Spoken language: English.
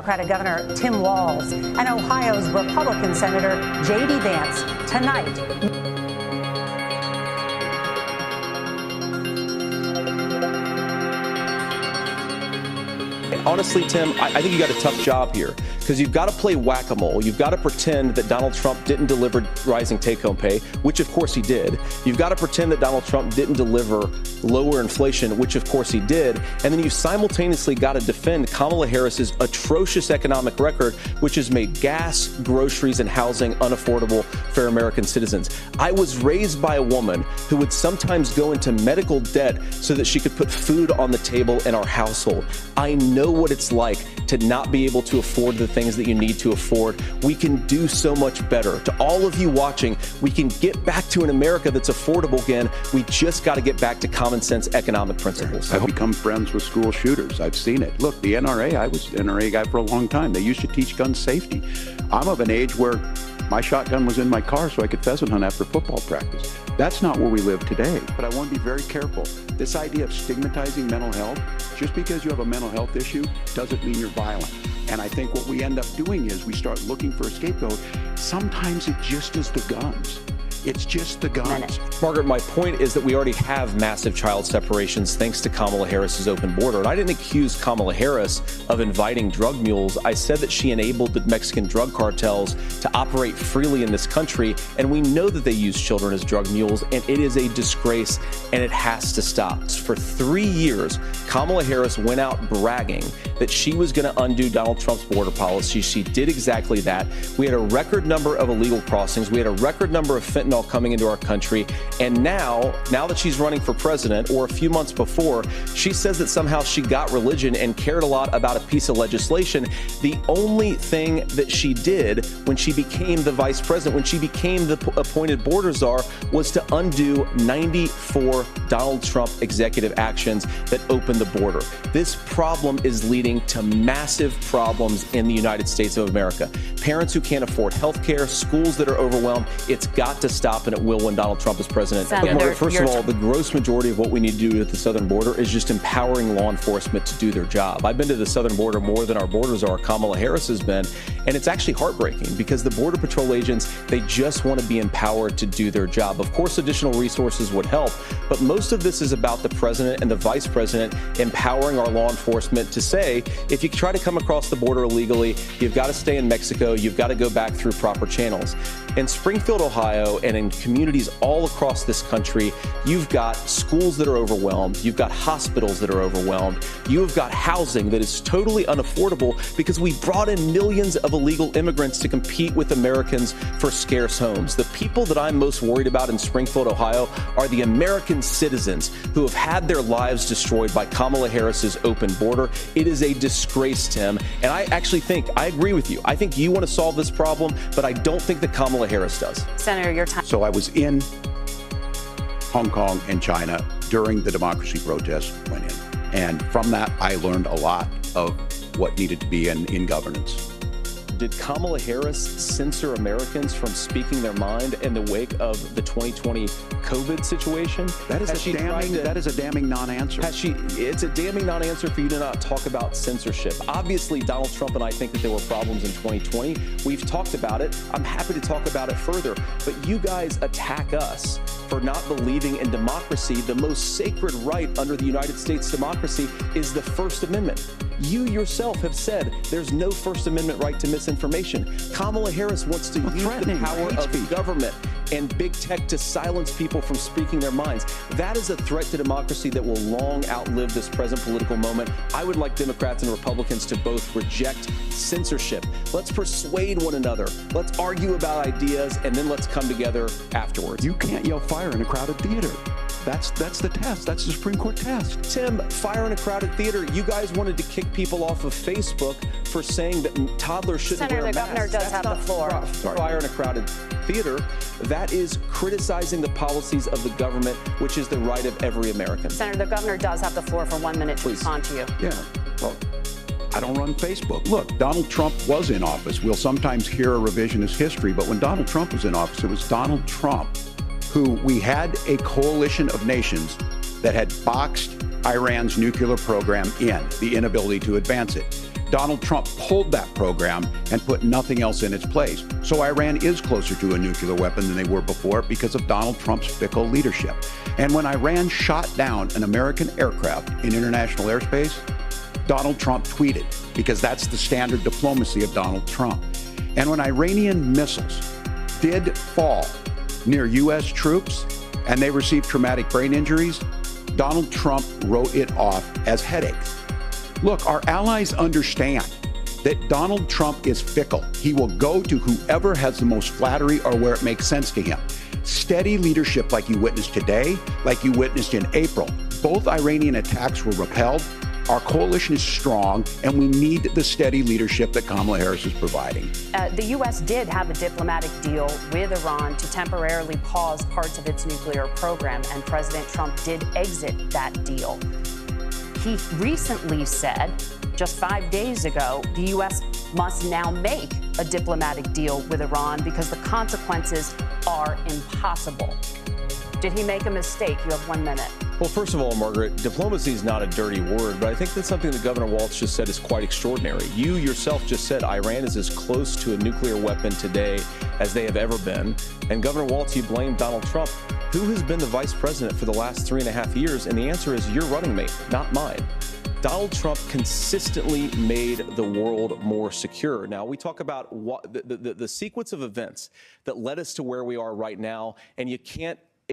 Democratic Governor Tim Walz and Ohio's Republican Senator J.D. Vance tonight. Honestly, Tim, I think you got a tough job here because you've got to play whack-a-mole. You've got to pretend that Donald Trump didn't deliver rising take-home pay, which of course he did. You've got to pretend that Donald Trump didn't deliver lower inflation, which of course he did. And then you simultaneously got to defend Kamala Harris's atrocious economic record, which has made gas, groceries, and housing unaffordable for American citizens. I was raised by a woman who would sometimes go into medical debt so that she could put food on the table in our household. I know what it's like to not be able to afford the things that you need to afford. We can do so much better. To all of you watching, we can get back to an America that's affordable again. We just got to get back to common sense economic principles. I've become friends with school shooters. I've seen it. Look, the NRA, I was an NRA guy for a long time. They used to teach gun safety. I'm of an age where my shotgun was in my car so I could pheasant hunt after football practice. That's not where we live today. But I want to be very careful. This idea of stigmatizing mental health, just because you have a mental health issue doesn't mean you're violent. And I think what we end up doing is we start looking for a scapegoat. Sometimes it just is the guns. It's just the guns. Margaret, my point is that we already have massive child separations thanks to Kamala Harris's open border. And I didn't accuse Kamala Harris of inviting drug mules. I said that she enabled the Mexican drug cartels to operate freely in this country. And we know that they use children as drug mules. And it is a disgrace and it has to stop. For 3 years, Kamala Harris went out bragging that she was going to undo Donald Trump's border policy. She did exactly that. We had a record number of illegal crossings. We had a record number of fentanyl coming into our country. And now that she's running for president, or a few months before, she says that somehow she got religion and cared a lot about a piece of legislation. The only thing that she did when she became the vice president, when she became the appointed border czar, was to undo 94 Donald Trump executive actions that opened the border. This problem is leading to massive problems in the United States of America. Parents who can't afford health care, schools that are overwhelmed. It's got to stop, and it will when Donald Trump is president. Senator, Margaret, first of all, the gross majority of what we need to do at the southern border is just empowering law enforcement to do their job. I've been to the southern border more than our border czar, Kamala Harris, has been, and it's actually heartbreaking because the Border Patrol agents, they just want to be empowered to do their job. Of course, additional resources would help, but most of this is about the president and the vice president empowering our law enforcement to say, if you try to come across the border illegally, you've got to stay in Mexico, you've got to go back through proper channels. In Springfield, Ohio, and in communities all across this country, you've got schools that are overwhelmed, you've got hospitals that are overwhelmed, you have got housing that is totally unaffordable because we brought in millions of illegal immigrants to compete with Americans for scarce homes. The people that I'm most worried about in Springfield, Ohio, are the American citizens who have had their lives destroyed by Kamala Harris's open border. It is a disgrace, Tim, and I actually think, I agree with you. I think you want to solve this problem, but I don't think that Kamala Harris does. Senator, your time. So I was in Hong Kong and China during the democracy protests went in. And from that, I learned a lot of what needed to be in governance. Did Kamala Harris censor Americans from speaking their mind in the wake of the 2020 COVID situation? That is a damning non-answer. It's a damning non-answer for you to not talk about censorship. Obviously, Donald Trump and I think that there were problems in 2020. We've talked about it. I'm happy to talk about it further. But you guys attack us for not believing in democracy. The most sacred right under the United States democracy is the First Amendment. You yourself have said there's no First Amendment right to misinformation. Kamala Harris wants to use the power of government and big tech to silence people from speaking their minds. That is a threat to democracy that will long outlive this present political moment. I would like Democrats and Republicans to both reject censorship. Let's persuade one another. Let's argue about ideas, and then let's come together afterwards. You can't yell fire in a crowded theater. That's the test. That's the Supreme Court test. Tim, fire in a crowded theater. You guys wanted to kick people off of Facebook for saying that toddlers shouldn't wear masks. Senator, the governor does have the floor. Fire in a crowded theater. That is criticizing the policies of the government, which is the right of every American. Senator, the governor does have the floor for 1 minute to respond to you. Yeah. Well, I don't run Facebook. Look, Donald Trump was in office. We'll sometimes hear a revisionist history, but when Donald Trump was in office, it was Donald Trump who we had a coalition of nations that had boxed Iran's nuclear program in, the inability to advance it. Donald Trump pulled that program and put nothing else in its place. So Iran is closer to a nuclear weapon than they were before because of Donald Trump's fickle leadership. And when Iran shot down an American aircraft in international airspace, Donald Trump tweeted, because that's the standard diplomacy of Donald Trump. And when Iranian missiles did fall near U.S. troops and they received traumatic brain injuries, Donald Trump wrote it off as headaches. Look, our allies understand that Donald Trump is fickle. He will go to whoever has the most flattery or where it makes sense to him. Steady leadership like you witnessed today, like you witnessed in April. Both Iranian attacks were repelled. Our coalition is strong, and we need the steady leadership that Kamala Harris is providing. The U.S. did have a diplomatic deal with Iran to temporarily pause parts of its nuclear program, and President Trump did exit that deal. He recently said, just 5 days ago, the U.S. must now make a diplomatic deal with Iran because the consequences are impossible. Did he make a mistake? You have 1 minute. Well, first of all, Margaret, diplomacy is not a dirty word, but I think that's something that Governor Walz just said is quite extraordinary. You yourself just said Iran is as close to a nuclear weapon today as they have ever been. And Governor Walz, you blame Donald Trump. Who has been the vice president for the last 3.5 years? And the answer is your running mate, not mine. Donald Trump consistently made the world more secure. Now, we talk about what the sequence of events that led us to where we are right now, and you can't